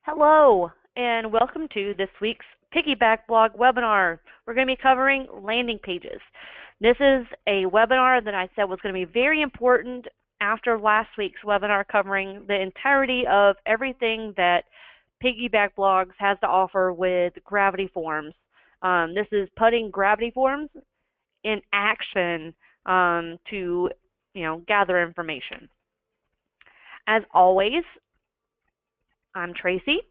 Hello, and welcome to this week's Piggyback Blog webinar. We're going to be covering landing pages. This is a webinar that I said was going to be very important after last week's webinar covering the entirety of everything that Piggyback Blogs has to offer with Gravity Forms. This is putting Gravity Forms in action to gather information. As always, I'm Tracy,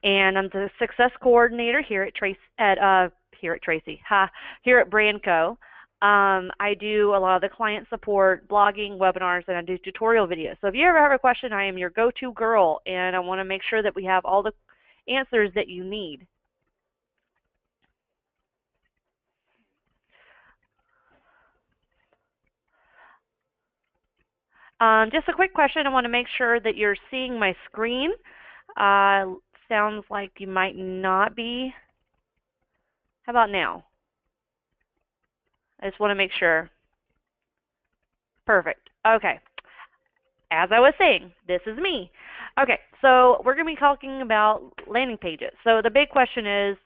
and I'm the success coordinator here at Brandco. I do a lot of the client support, blogging, webinars, and I do tutorial videos. So if you ever have a question, I am your go-to girl, and I want to make sure that we have all the answers that you need. Just a quick question. I want to make sure that you're seeing my screen. Sounds like you might not be. How about now? I just want to make sure. Perfect. Okay. As I was saying, this is me. Okay, so we're going to be talking about landing pages. So the big question is,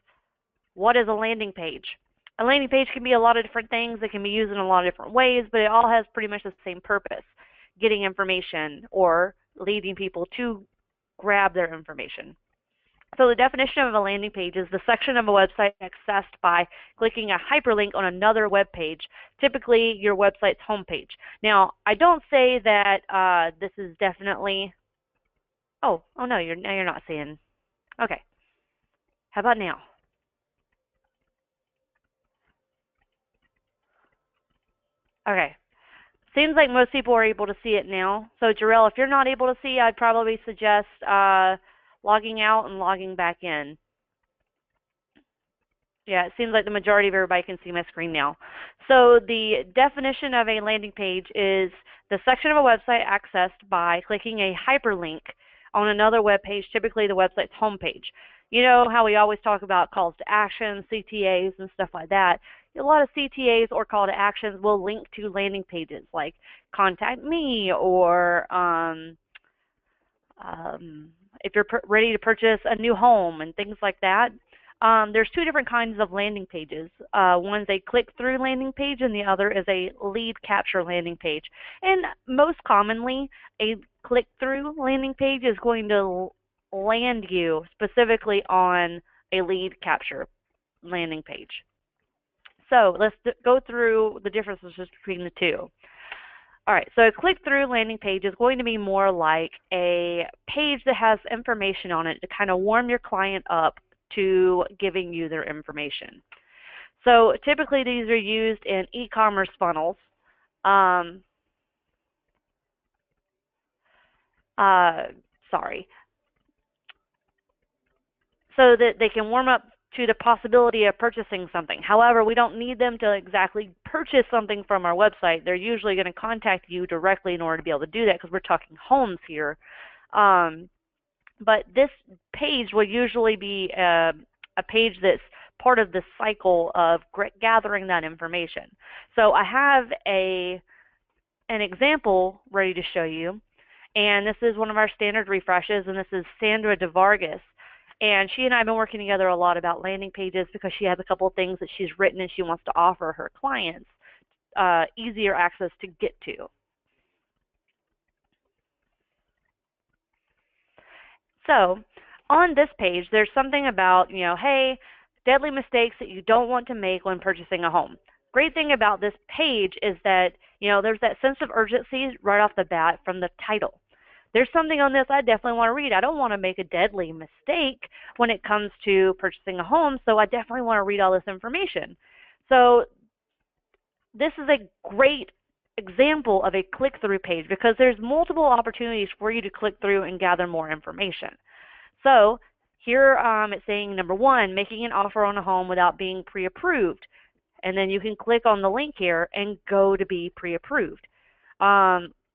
what is a landing page? A landing page can be a lot of different things. It can be used in a lot of different ways, but it all has pretty much the same purpose: getting information or leading people to grab their information. So the definition of a landing page is the section of a website accessed by clicking a hyperlink on another web page, typically your website's homepage. Now, I don't say that this is definitely. Oh no, you're not seeing. Okay. How about now? Okay. Seems like most people are able to see it now. So Jarrell, if you're not able to see, I'd probably suggest logging out and logging back in. Yeah, it seems like the majority of everybody can see my screen now. So the definition of a landing page is the section of a website accessed by clicking a hyperlink on another web page, typically the website's homepage. You know how we always talk about calls to action, CTAs, and stuff like that. A lot of CTAs or call to actions will link to landing pages like contact me or if you're ready to purchase a new home and things like that. There's two different kinds of landing pages. One's a click-through landing page, and the other is a lead capture landing page. And most commonly, a click-through landing page is going to land you specifically on a lead capture landing page. So let's go through the differences between the two. All right, so a click-through landing page is going to be more like a page that has information on it to kind of warm your client up to giving you their information. So typically these are used in e-commerce funnels. So that they can warm up to the possibility of purchasing something. However, we don't need them to exactly purchase something from our website. They're usually going to contact you directly in order to be able to do that because we're talking homes here. But this page will usually be a page that's part of the cycle of gathering that information. So I have an example ready to show you, and this is one of our standard refreshes, and this is Sandra DeVargas. And she and I have been working together a lot about landing pages because she has a couple of things that she's written and she wants to offer her clients easier access to get to. So on this page, there's something about, hey, deadly mistakes that you don't want to make when purchasing a home. Great thing about this page is that, there's that sense of urgency right off the bat from the title. There's something on this I definitely want to read. I don't want to make a deadly mistake when it comes to purchasing a home, so I definitely want to read all this information. So this is a great example of a click-through page because there's multiple opportunities for you to click through and gather more information. So here it's saying, number one, making an offer on a home without being pre-approved. And then you can click on the link here and go to be pre-approved.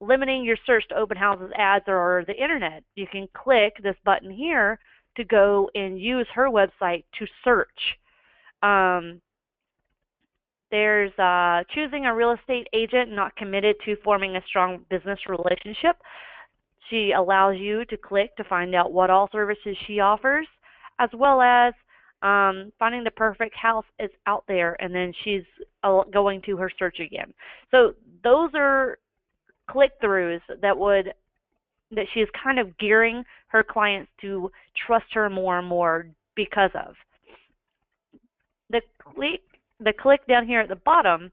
Limiting your search to open houses, ads, or the internet. You can click this button here to go and use her website to search. There's choosing a real estate agent not committed to forming a strong business relationship. She allows you to click to find out what all services she offers, as well as finding the perfect house is out there, and then she's going to her search again. So those are click-throughs that she is kind of gearing her clients to trust her more and more because of. The click down here at the bottom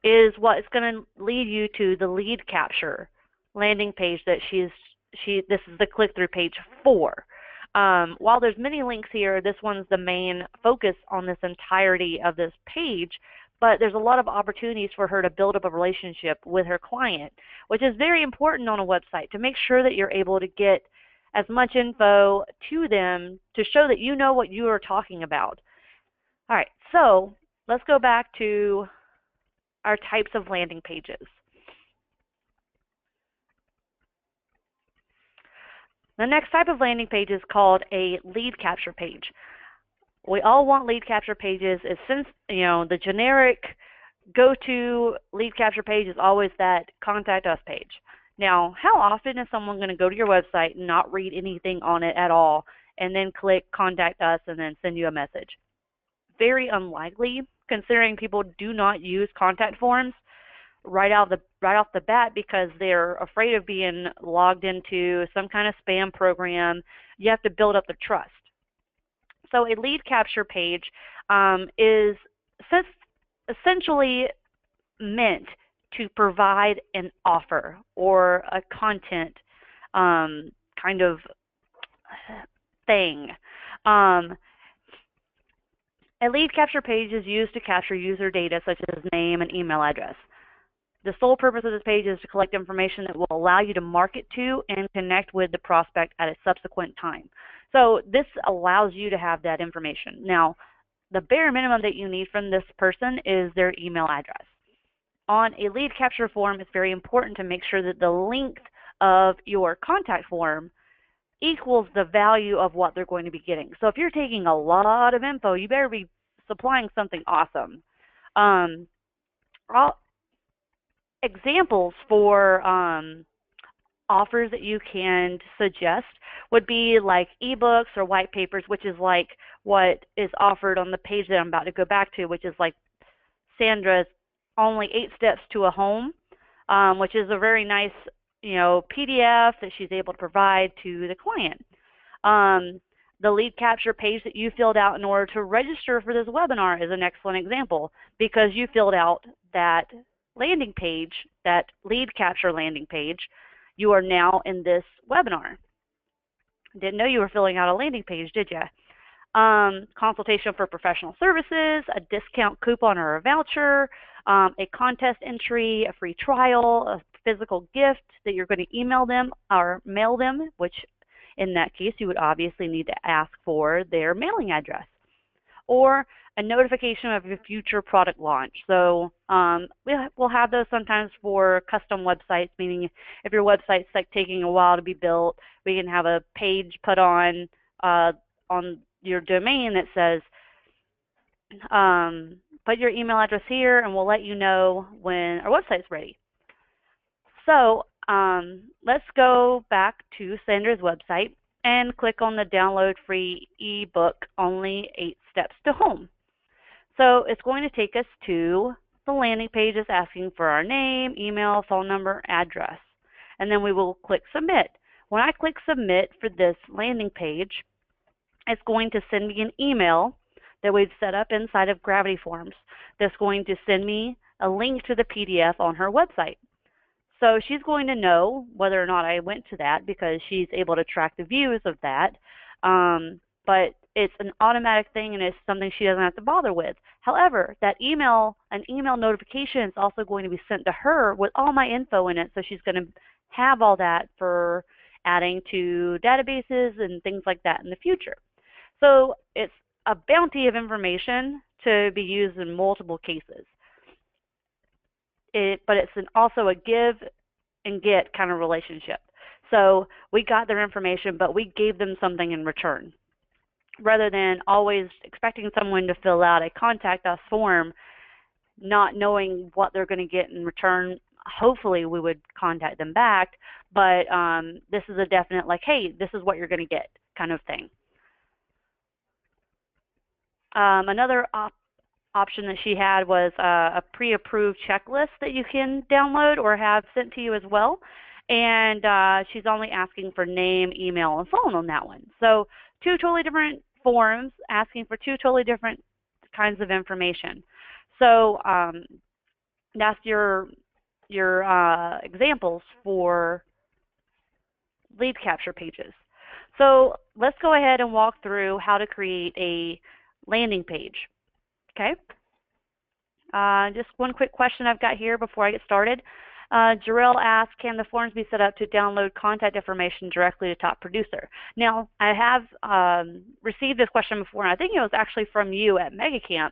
is what is going to lead you to the lead capture landing page that this is the click-through page for. While there's many links here, this one's the main focus on this entirety of this page, but there's a lot of opportunities for her to build up a relationship with her client, which is very important on a website, to make sure that you're able to get as much info to them to show that you know what you are talking about. All right, so let's go back to our types of landing pages. The next type of landing page is called a lead capture page. We all want lead capture pages. Since the generic go-to lead capture page is always that contact us page. Now, how often is someone going to go to your website and not read anything on it at all and then click contact us and then send you a message? Very unlikely, considering people do not use contact forms right off the bat because they're afraid of being logged into some kind of spam program. You have to build up the trust. So a lead capture page is essentially meant to provide an offer or a content kind of thing. A lead capture page is used to capture user data such as name and email address. The sole purpose of this page is to collect information that will allow you to market to and connect with the prospect at a subsequent time. So this allows you to have that information. Now, the bare minimum that you need from this person is their email address. On a lead capture form, it's very important to make sure that the length of your contact form equals the value of what they're going to be getting. So if you're taking a lot of info, you better be supplying something awesome. Examples for offers that you can suggest would be like ebooks or white papers, which is like what is offered on the page that I'm about to go back to, which is like Sandra's Only 8 Steps to a Home, which is a very nice PDF that she's able to provide to the client. The lead capture page that you filled out in order to register for this webinar is an excellent example, because you filled out that landing page, that lead capture landing page. You are now in this webinar. Didn't know you were filling out a landing page, did you? Consultation for professional services, a discount coupon or a voucher, a contest entry, a free trial, a physical gift that you're going to email them or mail them, which in that case you would obviously need to ask for their mailing address, or a notification of a future product launch. So we'll have those sometimes for custom websites, meaning if your website's like taking a while to be built, we can have a page put on your domain that says, put your email address here and we'll let you know when our website's ready. So let's go back to Sandra's website and click on the download free ebook, Only 8 Steps to Home. So it's going to take us to the landing page that's asking for our name, email, phone number, address, and then we will click submit. When I click submit for this landing page, it's going to send me an email that we've set up inside of Gravity Forms that's going to send me a link to the PDF on her website. So she's going to know whether or not I went to that because she's able to track the views of that. But it's an automatic thing and it's something she doesn't have to bother with. However, an email notification is also going to be sent to her with all my info in it, so she's going to have all that for adding to databases and things like that in the future. So it's a bounty of information to be used in multiple cases. But it's also a give and get kind of relationship. So we got their information, but we gave them something in return, rather than always expecting someone to fill out a contact us form, not knowing what they're going to get in return. Hopefully we would contact them back, but this is a definite, like, hey, this is what you're going to get kind of thing. Another option that she had was a pre-approved checklist that you can download or have sent to you as well. And she's only asking for name, email, and phone on that one. So two totally different forms asking for two totally different kinds of information. So that's your examples for lead capture pages. So let's go ahead and walk through how to create a landing page. Okay. Just one quick question I've got here before I get started. Jarrell asked, can the forms be set up to download contact information directly to Top Producer? Now, I have received this question before, and I think it was actually from you at MegaCamp.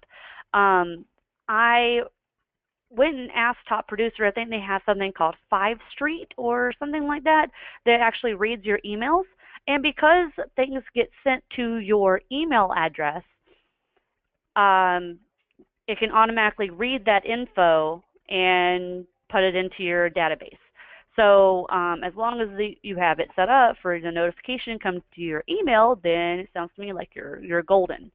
I went and asked Top Producer, I think they have something called 5 Street or something like that, that actually reads your emails. And because things get sent to your email address, it can automatically read that info and put it into your database. So as long as you have it set up for the notification comes to your email, then it sounds to me like you're golden.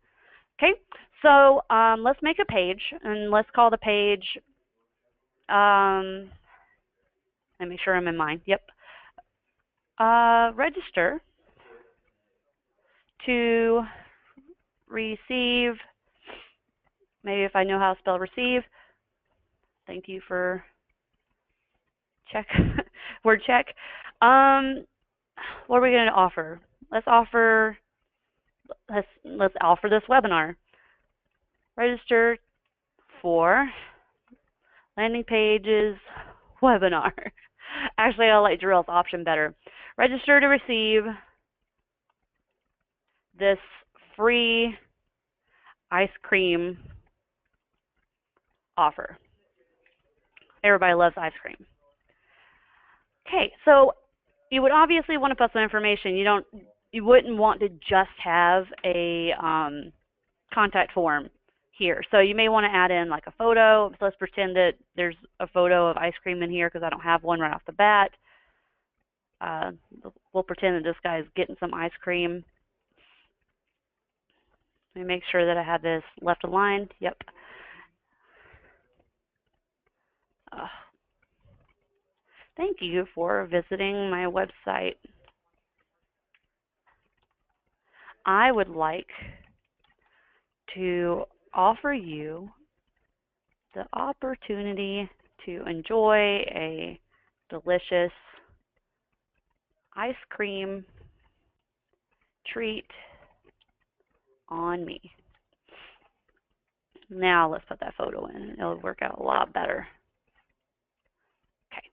Okay, so let's make a page, and let's call the page, let me make sure I'm in mine, yep. Register to receive, maybe if I know how to spell receive, thank you for check, word check. What are we going to offer? Let's offer this webinar. Register for landing pages webinar. Actually, I like Jarrell's option better. Register to receive this free ice cream offer. Everybody loves ice cream. Okay, so you would obviously want to put some information. You wouldn't want to just have a contact form here. So you may want to add in like a photo. So let's pretend that there's a photo of ice cream in here because I don't have one right off the bat. We'll pretend that this guy's getting some ice cream. Let me make sure that I have this left aligned. Yep. Thank you for visiting my website. I would like to offer you the opportunity to enjoy a delicious ice cream treat on me. Now let's put that photo in. It'll work out a lot better. Okay,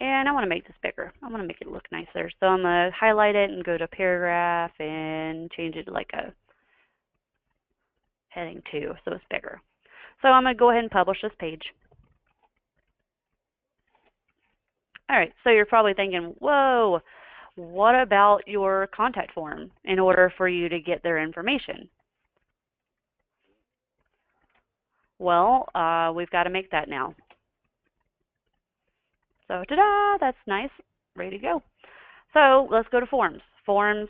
and I want to make this bigger. I want to make it look nicer. So I'm going to highlight it and go to paragraph and change it to like a heading 2 so it's bigger. So I'm going to go ahead and publish this page. All right, so you're probably thinking, whoa, what about your contact form in order for you to get their information? Well, we've got to make that now. So ta-da, that's nice, ready to go. So let's go to forms. Forms,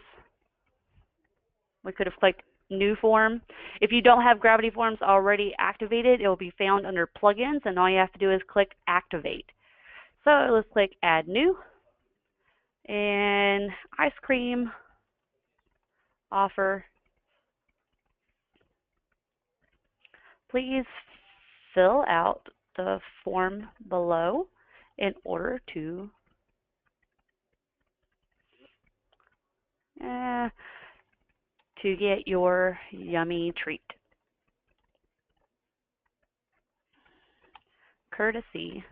we could have clicked new form. If you don't have Gravity Forms already activated, it will be found under plugins, and all you have to do is click activate. So let's click add new, and ice cream offer. Please fill out the form below in order to get your yummy treat. Courtesy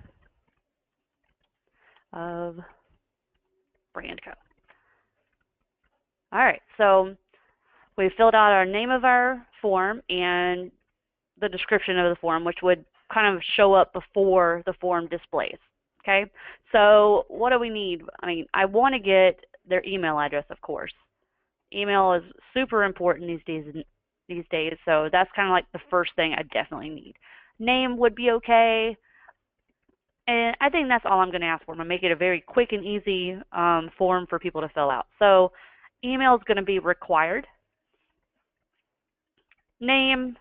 of Brandco. All right, so we filled out our name of our form and the description of the form, which would kind of show up before the form displays. Okay, so what do we need? I mean, I want to get their email address, of course. Email is super important these days, so that's kind of like the first thing I definitely need. Name would be okay. And I think that's all I'm going to ask for. I'm going to make it a very quick and easy form for people to fill out. So email is going to be required. Name,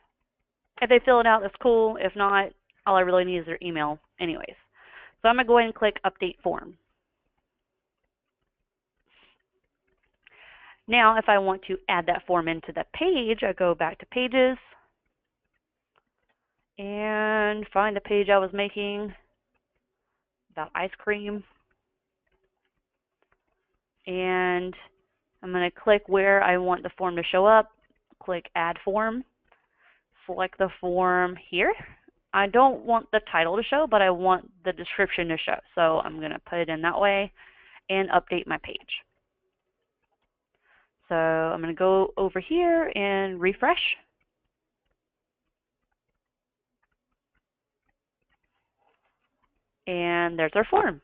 if they fill it out, that's cool. If not, all I really need is their email anyways. So I'm going to go ahead and click Update Form. Now, if I want to add that form into the page, I go back to Pages and find the page I was making about ice cream. And I'm going to click where I want the form to show up, click Add Form, select the form here. I don't want the title to show, but I want the description to show. So I'm going to put it in that way and update my page. So I'm going to go over here and refresh. And there's our form.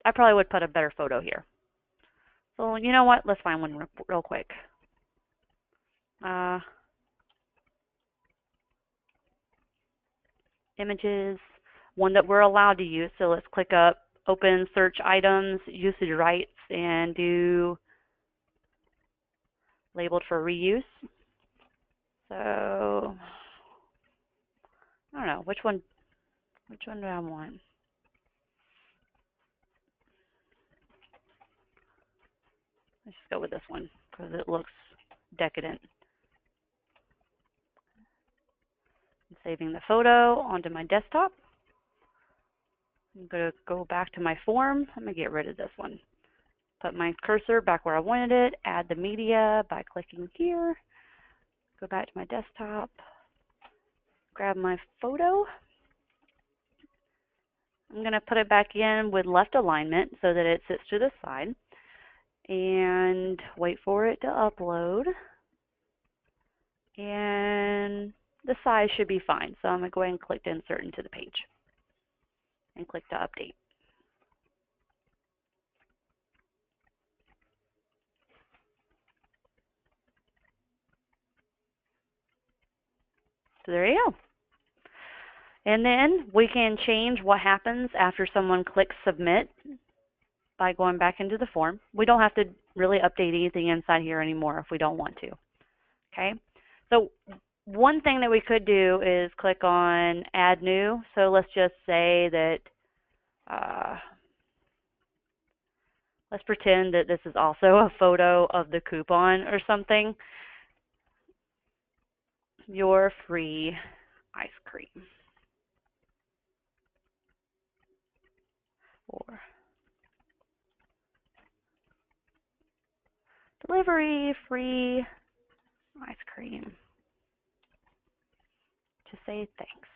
I probably would put a better photo here. So you know what? Let's find one real quick. Images, one that we're allowed to use. So let's click up, open search items, usage rights, and do labeled for reuse. So I don't know which one do I want. Let's just go with this one because it looks decadent. I'm saving the photo onto my desktop. I'm going to go back to my form. I'm going to get rid of this one. Put my cursor back where I wanted it. Add the media by clicking here. Go back to my desktop. Grab my photo. I'm going to put it back in with left alignment so that it sits to the side. And wait for it to upload. And the size should be fine. So I'm going to go ahead and click to insert into the page. And click to update. So there you go. And then we can change what happens after someone clicks submit by going back into the form. We don't have to really update anything inside here anymore if we don't want to. Okay. So one thing that we could do is click on add new. So let's just say that let's pretend that this is also a photo of the coupon or something. Your free ice cream. Or delivery free ice cream to say thanks.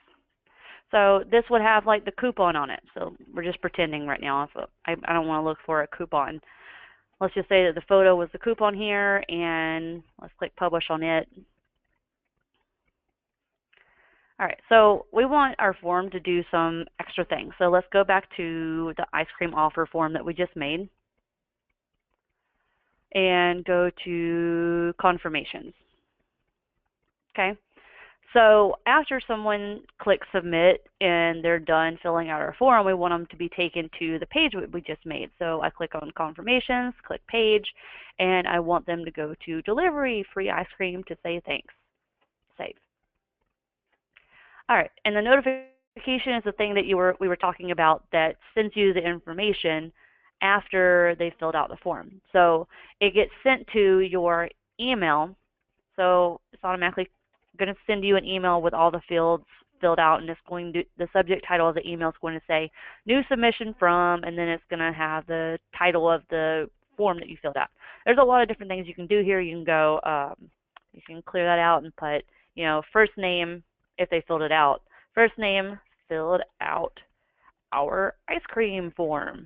So this would have like the coupon on it. So we're just pretending right now. So I don't want to look for a coupon. Let's just say that the photo was the coupon here, and let's click publish on it. All right, so we want our form to do some extra things. So let's go back to the ice cream offer form that we just made and go to confirmations. Okay, so after someone clicks submit and they're done filling out our form, we want them to be taken to the page we just made. So I click on confirmations, click page, and I want them to go to delivery free ice cream to say thanks. Save. All right, and the notification is the thing that we were talking about that sends you the information after they filled out the form. So it gets sent to your email. So it's automatically going to send you an email with all the fields filled out, and it's going to, the subject title of the email is going to say new submission from, and then it's going to have the title of the form that you filled out. There's a lot of different things you can do here. You can go, you can clear that out and put, you know, first name if they filled it out. First name, filled out our ice cream form.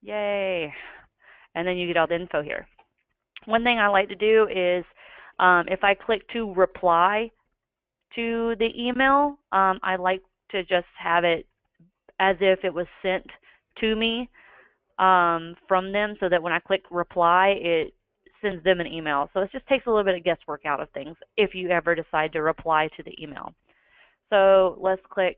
Yay. And then you get all the info here. One thing I like to do is if I click to reply to the email, I like to just have it as if it was sent to me from them, so that when I click reply, it sends them an email. So it just takes a little bit of guesswork out of things if you ever decide to reply to the email. So let's click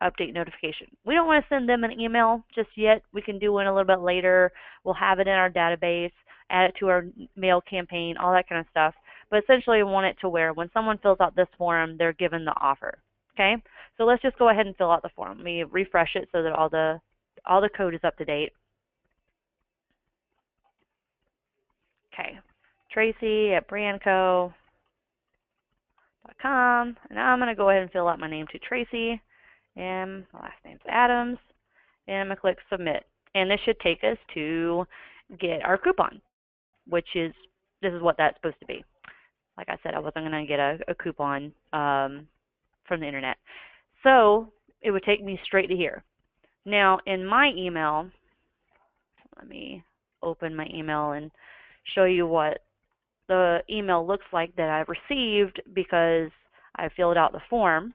update notification. We don't want to send them an email just yet. We can do one a little bit later. We'll have it in our database, add it to our mail campaign, all that kind of stuff. But essentially, we want it to where when someone fills out this form, they're given the offer. Okay? So let's just go ahead and fill out the form. Let me refresh it so that all the code is up to date. Okay. Tracy@brandco.com. And now I'm going to go ahead and fill out my name to Tracy. And my last name's Adams. And I'm going to click Submit. And this should take us to get our coupon, which is, this is what that's supposed to be. Like I said, I wasn't going to get a coupon from the internet. So it would take me straight to here. Now, in my email, let me open my email and show you what the email looks like that I've received because I filled out the form.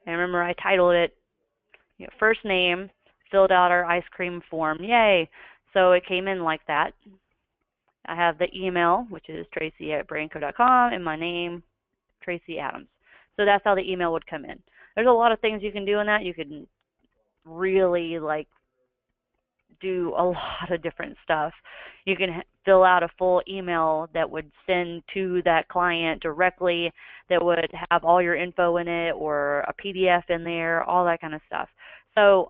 And remember, I titled it, first name, filled out our ice cream form, yay. So it came in like that. I have the email, which is tracy@brandco.com, and my name, Tracy Adams. So that's how the email would come in. There's a lot of things you can do in that. You can really do a lot of different stuff. You can fill out a full email that would send to that client directly, that would have all your info in it, or a PDF in there, all that kind of stuff. So,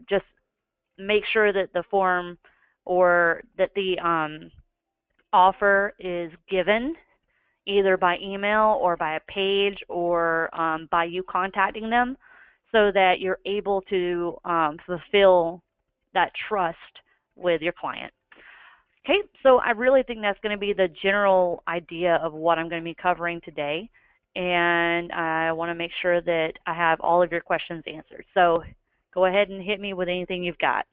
just make sure that the form or that the offer is given either by email or by a page or by you contacting them, so that you're able to fulfill that trust with your client. Okay, so I really think that's going to be the general idea of what I'm going to be covering today, and I want to make sure that I have all of your questions answered. So go ahead and hit me with anything you've got.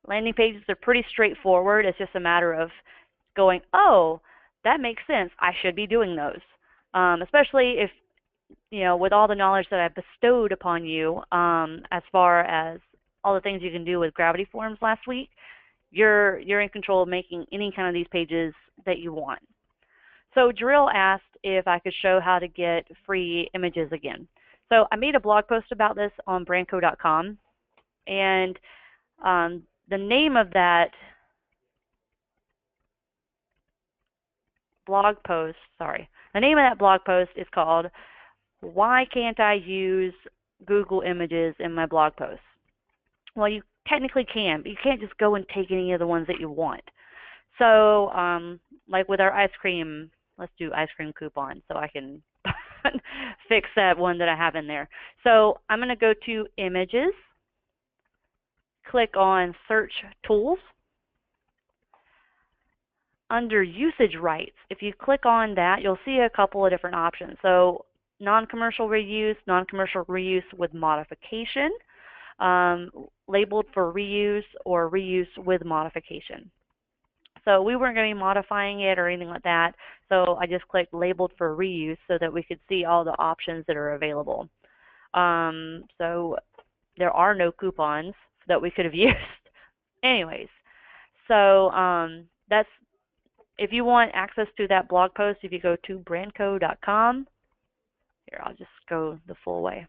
Landing pages are pretty straightforward. It's just a matter of going, oh, that makes sense. I should be doing those, especially if, with all the knowledge that I bestowed upon you as far as all the things you can do with Gravity Forms last week, you're in control of making any kind of these pages that you want. So Drill asked if I could show how to get free images again. So I made a blog post about this on brandco.com, and the name of that blog post, is called "Why Can't I Use Google Images in My Blog Posts?" Well, you technically can, but you can't just go and take any of the ones that you want. So, like with our ice cream, let's do ice cream coupon so I can fix that one that I have in there. So I'm going to go to Images, click on Search Tools. Under Usage Rights, if you click on that, you'll see a couple of different options. So non-commercial reuse with modification, labeled for reuse, or reuse with modification. So we weren't going to be modifying it or anything like that, so I just clicked labeled for reuse so that we could see all the options that are available. So there are no coupons that we could have used. Anyways, so that's, if you want access to that blog post, if you go to brandco.com, here, I'll just go the full way.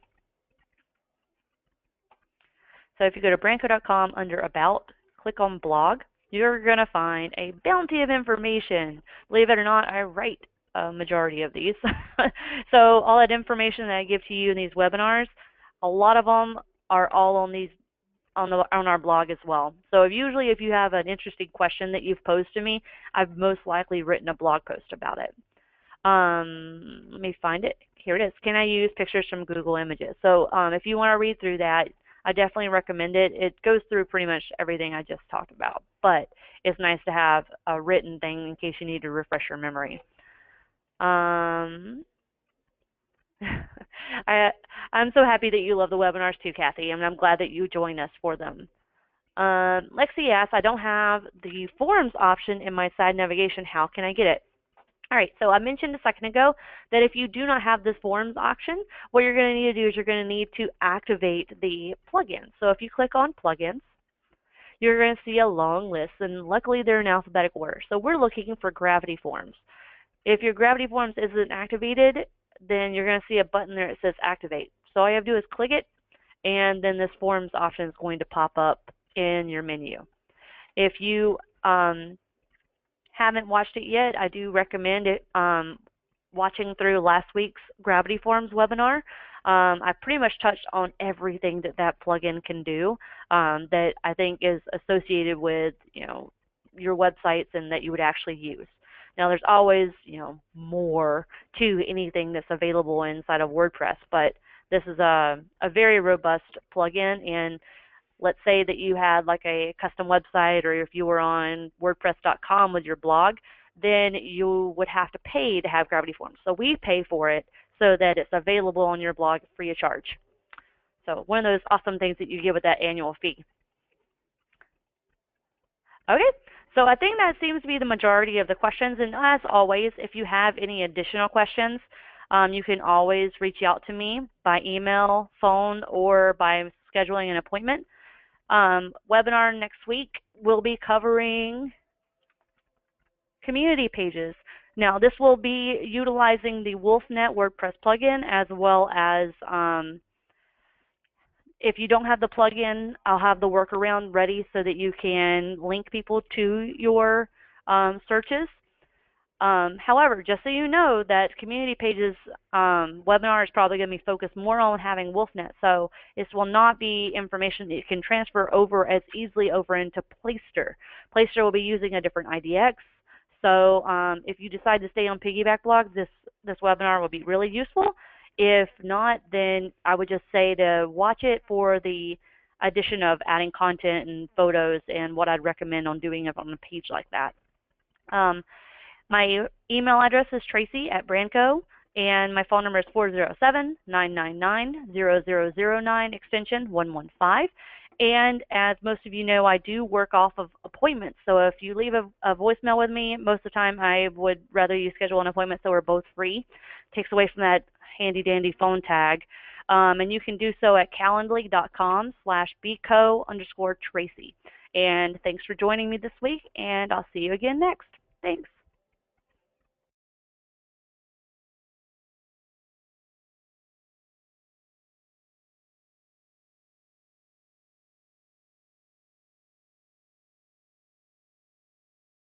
So if you go to brandco.com under About, click on Blog, you're going to find a bounty of information. Believe it or not, I write a majority of these. So all that information that I give to you in these webinars, a lot of them are all on these on our blog as well. So usually if you have an interesting question that you've posed to me, I've most likely written a blog post about it. Let me find it. Here it is. Can I use pictures from Google Images? So if you want to read through that, I definitely recommend it. It goes through pretty much everything I just talked about, but it's nice to have a written thing in case you need to refresh your memory. I'm so happy that you love the webinars too, Kathy, and I'm glad that you join us for them. Lexi asks, I don't have the forums option in my side navigation. How can I get it? All right, so I mentioned a second ago that if you do not have this forums option, what you're going to need to do is you're going to need to activate the plugins. So if you click on plugins, you're going to see a long list, and luckily they're in alphabetical order. So we're looking for Gravity Forms. If your Gravity Forms isn't activated, then you're going to see a button there that says activate. So all you have to do is click it, and then this forms option is going to pop up in your menu. If you haven't watched it yet, I do recommend it watching through last week's Gravity Forms webinar. I pretty much touched on everything that that plugin can do that I think is associated with your websites and that you would actually use. Now, there's always more to anything that's available inside of WordPress, but this is a very robust plugin. And let's say that you had like a custom website, or if you were on WordPress.com with your blog, then you would have to pay to have Gravity Forms. So we pay for it so that it's available on your blog free of charge. So one of those awesome things that you get with that annual fee. Okay, so I think that seems to be the majority of the questions. And as always, if you have any additional questions, you can always reach out to me by email, phone, or by scheduling an appointment. Webinar next week, we'll be covering community pages. Now, this will be utilizing the WolfNet WordPress plugin, as well as if you don't have the plugin, I'll have the workaround ready so that you can link people to your searches. However, just so you know that community pages webinar is probably going to be focused more on having WolfNet. So this will not be information that you can transfer over as easily over into Playster. Playster will be using a different IDX. So if you decide to stay on Piggyback Blog, this webinar will be really useful. If not, then I would just say to watch it for the addition of adding content and photos and what I'd recommend on doing it on a page like that. My email address is tracy@brandco, and my phone number is 407-999-0009, extension 115. And as most of you know, I do work off of appointments. So if you leave a voicemail with me, most of the time I would rather you schedule an appointment so we're both free. Takes away from that handy dandy phone tag. And you can do so at calendly.com/bco_Tracy. And thanks for joining me this week, and I'll see you again next. Thanks.